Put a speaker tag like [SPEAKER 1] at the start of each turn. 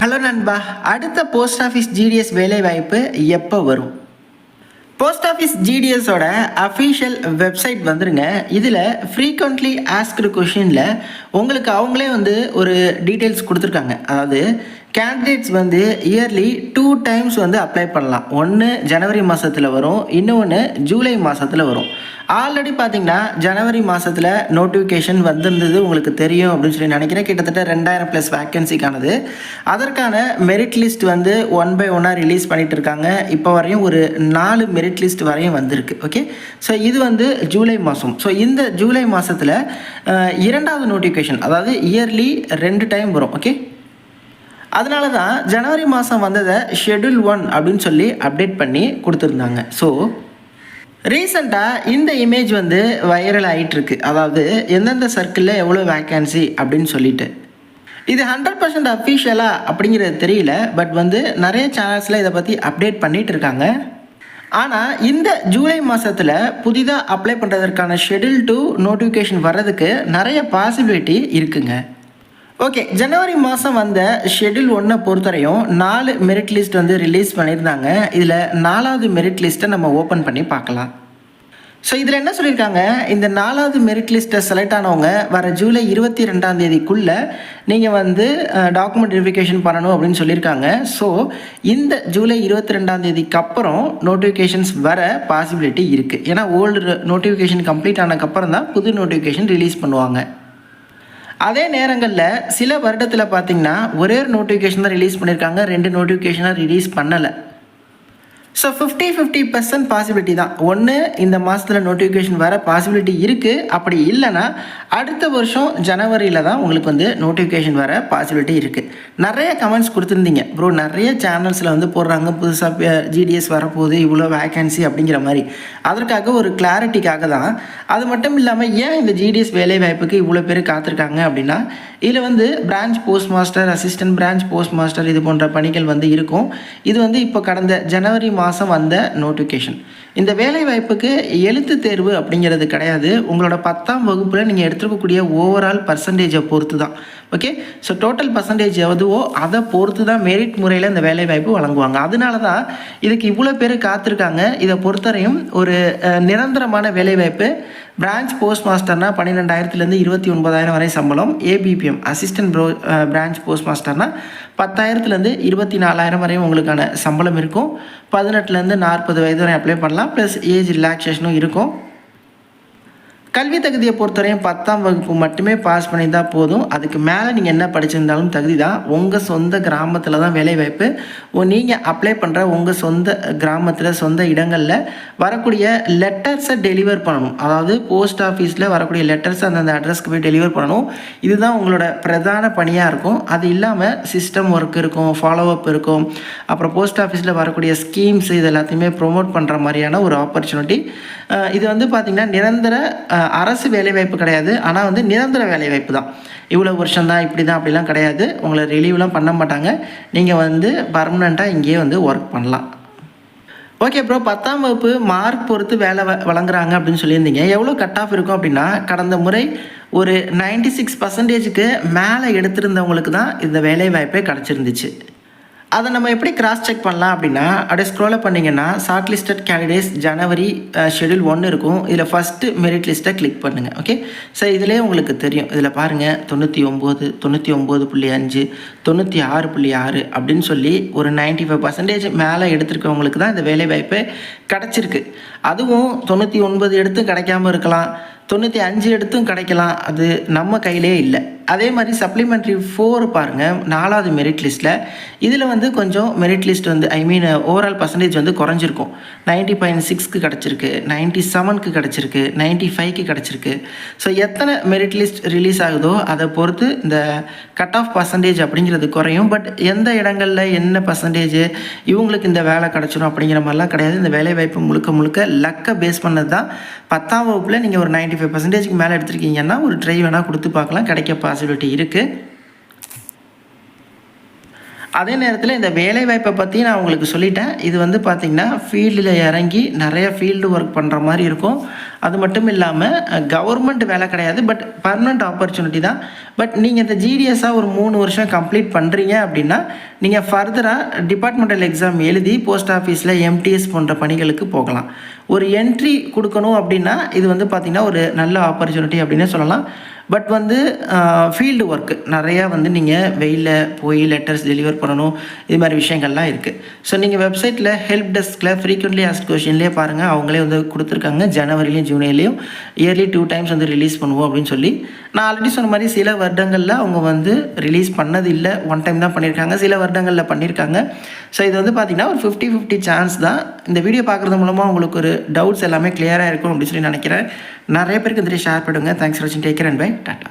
[SPEAKER 1] Hello நண்பா, அடுத்த post office GDS வேலைவாய்ப்பு எப்போ வரும்? போஸ்ட் ஆஃபீஸ் ஜிடிஎஸோட அஃபீஷியல் வெப்சைட் வந்துருங்க. இதில் ஃப்ரீக்வெண்ட்லி ஆஸ்க்டு கொஷினில் உங்களுக்கு அவங்களே ஒரு டீட்டெயில்ஸ் கொடுத்துருக்காங்க. அதாவது கேண்டிடேட்ஸ் இயர்லி 2 டைம்ஸ் அப்ளை பண்ணலாம். ஒன்று ஜனவரி மாதத்தில் வரும், இன்னொன்று ஜூலை மாதத்தில் வரும். ஆல்ரெடி பார்த்தீங்கன்னா ஜனவரி மாதத்தில் நோட்டிஃபிகேஷன் வந்திருந்தது உங்களுக்கு தெரியும் அப்படின்னு சொல்லி நினைக்கிறேன். கிட்டத்தட்ட 2000+ வேக்கன்சிக்கானது. அதற்கான மெரிட் லிஸ்ட் 1 by 1 ரிலீஸ் பண்ணிட்டு இருக்காங்க. இப்போ வரையும் ஒரு 4 மெரிட் லிஸ்ட் வரையும் வந்திருக்கு. ஓகே, ஸோ இது ஜூலை மாதம். ஸோ இந்த ஜூலை மாதத்தில் இரண்டாவது நோட்டிஃபிகேஷன், அதாவது இயர்லி 2 டைம் வரும். ஓகே, அதனால தான் ஜனவரி மாதம் வந்ததை ஷெட்யூல் 1 அப்படின்னு சொல்லி அப்டேட் பண்ணி கொடுத்துருந்தாங்க. ஸோ ரீசெண்டாக இந்த இமேஜ் வைரல் ஆகிட்டுருக்கு. அதாவது எந்தெந்த சர்க்கிளில் எவ்வளோ வேக்கன்சி அப்படின்னு சொல்லிட்டு. இது 100% அஃபீஷியலாக அப்படிங்கிறது தெரியல. பட் நிறைய சேனல்ஸில் இதை பற்றி அப்டேட் பண்ணிகிட்டு இருக்காங்க. ஆனால் இந்த ஜூலை மாதத்தில் புதிதாக அப்ளை பண்ணுறதற்கான ஷெட்யூல் 2 நோட்டிஃபிகேஷன் வர்றதுக்கு நிறைய பாசிபிலிட்டி இருக்குங்க. ஓகே, ஜனவரி மாதம் வந்த ஷெட்யூல் 1 பொறுத்தவரையும் 4 மெரிட் லிஸ்ட் ரிலீஸ் பண்ணியிருந்தாங்க. இதில் 4வது மெரிட் லிஸ்ட்டை நம்ம ஓப்பன் பண்ணி பார்க்கலாம். ஸோ இதில் என்ன சொல்லியிருக்காங்க, இந்த 4வது மெரிட் லிஸ்ட்டை செலக்ட் ஆனவங்க வர ஜூலை 22ஆம் தேதிக்குள்ளே நீங்கள் டாக்குமெண்ட் வெரிஃபிகேஷன் பண்ணணும் அப்படின்னு சொல்லியிருக்காங்க. ஸோ இந்த ஜூலை 22ஆம் தேதிக்கு அப்புறம் நோட்டிஃபிகேஷன்ஸ் வர பாசிபிலிட்டி இருக்குது. ஏன்னா ஓல்டு நோட்டிஃபிகேஷன் கம்ப்ளீட் ஆனதுக்கப்புறம் தான் புது நோட்டிஃபிகேஷன் ரிலீஸ் பண்ணுவாங்க. அதே நேரங்களில் சில வருடத்தில் பார்த்திங்கன்னா ஒரே ஒரு நோட்டிஃபிகேஷன் தான் ரிலீஸ் பண்ணியிருக்காங்க, 2 நோட்டிஃபிகேஷனாக ரிலீஸ் பண்ணலை. ஸோ 50% பாசிபிலிட்டி தான். ஒன்று இந்த மாதத்தில் நோட்டிஃபிகேஷன் வர பாசிபிலிட்டி இருக்குது. அப்படி இல்லைன்னா அடுத்த வருஷம் ஜனவரியில் தான் உங்களுக்கு நோட்டிஃபிகேஷன் வர பாசிபிலிட்டி இருக்குது. நிறைய கமெண்ட்ஸ் கொடுத்துருந்தீங்க, ப்ரோ நிறைய சேனல்ஸில் போடுறாங்க புதுசாக ஜிடிஎஸ் வரப்போகுது, இவ்வளோ வேக்கன்சி அப்படிங்கிற மாதிரி. அதற்காக ஒரு கிளாரிட்டிக்காக தான். அது மட்டும் இல்லாமல் ஏன் இந்த ஜிடிஎஸ் வேலைவாய்ப்புக்கு இவ்வளோ பேர் காத்திருக்காங்க அப்படின்னா, இதில் branch post master, assistant branch post master இது போன்ற பணிகள் இருக்கும். இது இப்போ கடந்த ஜனவரி மாதம் வந்த நோட்டிஃபிகேஷன். இந்த வேலைவாய்ப்புக்கு எழுத்து தேர்வு அப்படிங்கிறது கிடையாது. உங்களோட 10ஆம் வகுப்பில் நீங்கள் எடுத்துக்கக்கூடிய ஓவரால் பர்சன்டேஜை பொறுத்து தான். ஓகே, ஸோ டோட்டல் பர்சன்டேஜ் எதுவோ அதை பொறுத்து தான் மெரிட் முறையில் இந்த வேலைவாய்ப்பு வழங்குவாங்க. அதனால தான் இதுக்கு இவ்வளோ பேர் காத்திருக்காங்க. இதை பொறுத்தவரையும் ஒரு நிரந்தரமான வேலைவாய்ப்பு. பிரான்ச் போஸ்ட் மாஸ்டர்னால் 12,000லேருந்து 29,000 வரை சம்பளம். ஏபிபிஎம் அசிஸ்டன்ட் பிரான்ச் போஸ்ட் மாஸ்டர்னால் 10,000லேருந்து 24,000 வரையும் உங்களுக்கான சம்பளம் இருக்கும். 18லேருந்து 40 வயது வரை அப்ளை பண்ணலாம். ப்ளஸ் ஏஜ் ரிலாக்ஸேஷனும் இருக்கும். கல்வி தகுதியை பொறுத்தவரையும் 10ஆம் வகுப்பு மட்டுமே பாஸ் பண்ணி தான் போதும். அதுக்கு மேலே நீங்கள் என்ன படிச்சிருந்தாலும் தகுதி தான். உங்கள் சொந்த கிராமத்தில் தான் வேலைவாய்ப்பு. நீங்கள் அப்ளை பண்ணுற உங்கள் சொந்த கிராமத்தில் சொந்த இடங்களில் வரக்கூடிய லெட்டர்ஸை டெலிவர் பண்ணணும். அதாவது போஸ்ட் ஆஃபீஸில் வரக்கூடிய லெட்டர்ஸ் அந்தந்த அட்ரஸ்க்கு போய் டெலிவர் பண்ணணும். இதுதான் உங்களோட பிரதான பணியாக இருக்கும். அது இல்லாமல் சிஸ்டம் ஒர்க் இருக்கும், ஃபாலோஅப் இருக்கும். அப்புறம் போஸ்ட் ஆஃபீஸில் வரக்கூடிய ஸ்கீம்ஸ் இது எல்லாத்தையுமே ப்ரொமோட் பண்ணுற மாதிரியான ஒரு ஆப்பர்ச்சுனிட்டி. இது பார்த்திங்கன்னா நிரந்தர அரசு வேலைவாய்ப்பு கிடையாது. ஆனால் நிரந்தர வேலைவாய்ப்பு தான். இவ்வளோ வருஷம்தான் இப்படி தான் அப்படிலாம் கிடையாது. உங்களை ரிலீவ்லாம் பண்ண மாட்டாங்க. நீங்கள் பர்மனெண்ட்டாக இங்கேயே ஒர்க் பண்ணலாம். ஓகே ப்ரோ, 10ஆம் வகுப்பு மார்க் பொறுத்து வேலை வழங்குறாங்க அப்படின்னு சொல்லியிருந்தீங்க. எவ்வளோ கட் ஆஃப் இருக்கும் அப்படின்னா, கடந்த முறை ஒரு 96%க்கு மேலே எடுத்திருந்தவங்களுக்கு தான் இந்த வேலைவாய்ப்பே கிடச்சிருந்துச்சு. அதை நம்ம எப்படி கிராஸ் செக் பண்ணலாம் அப்படின்னா, அப்படியே ஸ்க்ரோல் பண்ணிங்கன்னா ஷார்ட் லிஸ்டட் கேண்டிடேட்ஸ் ஜனவரி ஷெட்யூல் 1 இருக்கும். இதில் ஃபஸ்ட்டு மெரிட் லிஸ்ட்டை கிளிக் பண்ணுங்கள். ஓகே, ஸோ இதிலே உங்களுக்கு தெரியும். இதில் பாருங்கள் 99, 99.5, 96.6 அப்படின்னு சொல்லி ஒரு 95% மேலே எடுத்திருக்கவங்களுக்கு தான் இந்த வேலைவாய்ப்பு கிடச்சிருக்கு. அதுவும் 99 எடுத்தும் கிடைக்காம இருக்கலாம், 95 எடுத்தும் கிடைக்கலாம். அது நம்ம கையிலே இல்லை. அதே மாதிரி சப்ளிமெண்ட்ரி 4 பாருங்கள், 4வது மெரிட் லிஸ்ட்டில். இதில் கொஞ்சம் மெரிட் லிஸ்ட் ஓவரால் பர்சன்டேஜ் குறைஞ்சிருக்கும். 90.6க்கு கிடச்சிருக்கு, 97க்கு கிடச்சிருக்கு, 95க்கு கிடச்சிருக்கு. ஸோ எத்தனை மெரிட் லிஸ்ட் ரிலீஸ் ஆகுதோ அதை பொறுத்து இந்த கட் ஆஃப் பர்சன்டேஜ் அப்படிங்கிறது குறையும். பட் எந்த இடங்களில் என்ன பர்சன்டேஜ் இவங்களுக்கு இந்த வேலை கிடச்சிடும் அப்படிங்கிற மாதிரிலாம் கிடையாது. இந்த வேலைவாய்ப்பு முழுக்க முழுக்க லக்கை பேஸ் பண்ணது தான். 10ஆம் வகுப்பில் நீங்கள் ஒரு 95%க்கு மேலே எடுத்திருக்கீங்கன்னா ஒரு ட்ரை வேணால் கொடுத்து பார்க்கலாம், கிடைக்க பாசிபிலிட்டி இருக்குது. அதே நேரத்தில் இந்த வேலைவாய்ப்பை பற்றி நான் உங்களுக்கு சொல்லிட்டேன். இது பார்த்திங்கன்னா ஃபீல்டில் இறங்கி நிறைய ஃபீல்டு ஒர்க் பண்ணுற மாதிரி இருக்கும். அது மட்டும் இல்லாமல் கவர்மெண்ட் வேலை கிடையாது, பட் பர்மனெண்ட் ஆப்பர்ச்சுனிட்டி தான். பட் நீங்கள் இந்த ஜிடிஎஸ்ஸாக ஒரு 3 வருஷம் கம்ப்ளீட் பண்ணுறீங்க அப்படின்னா நீங்கள் ஃபர்தராக டிபார்ட்மெண்டல் எக்ஸாம் எழுதி போஸ்ட் ஆஃபீஸில் எம்டிஎஸ் போன்ற பணிகளுக்கு போகலாம். ஒரு என்ட்ரி கொடுக்கணும் அப்படின்னா இது வந்து பார்த்திங்கன்னா ஒரு நல்ல ஆப்பர்ச்சுனிட்டி அப்படின்னே சொல்லலாம். பட் வந்து ஃபீல்டு ஒர்க்கு நிறையா வந்து நீங்கள் வெயிலில் போய் லெட்டர்ஸ் டெலிவர் பண்ணணும், இது மாதிரி விஷயங்கள்லாம் இருக்குது. ஸோ நீங்கள் வெப்சைட்டில் ஹெல்ப் டெஸ்கில் ஃப்ரீக்வெண்ட்லி ஆஸ்க்ட் கொஷின்லேயே பாருங்கள், அவங்களே வந்து கொடுத்துருக்காங்க. ஜனவரிலையும் ஜூலைலையும் இயர்லி 2 times வந்து ரிலீஸ் பண்ணுவோம் அப்படின்னு சொல்லி. நான் ஆல்ரெடி சொன்ன மாதிரி சில வருடங்களில் அவங்க வந்து ரிலீஸ் பண்ணது இல்லை, 1 time தான் பண்ணியிருக்காங்க, சில வருடங்களில் பண்ணியிருக்காங்க. ஸோ இது வந்து பார்த்திங்கன்னா ஒரு 50-50 சான்ஸ் தான். இந்த வீடியோ பார்க்குறது மூலமாக உங்களுக்கு ஒரு டவுட்ஸ் எல்லாமே கிளியராக இருக்கும் அப்படின்னு சொல்லி நினைக்கிறேன். நிறைய பேருக்கு இந்த ஷேர் பண்ணுங்கள். தேங்க்ஸ் ஃபார் வாட்சிங். Take care and bye. Tata.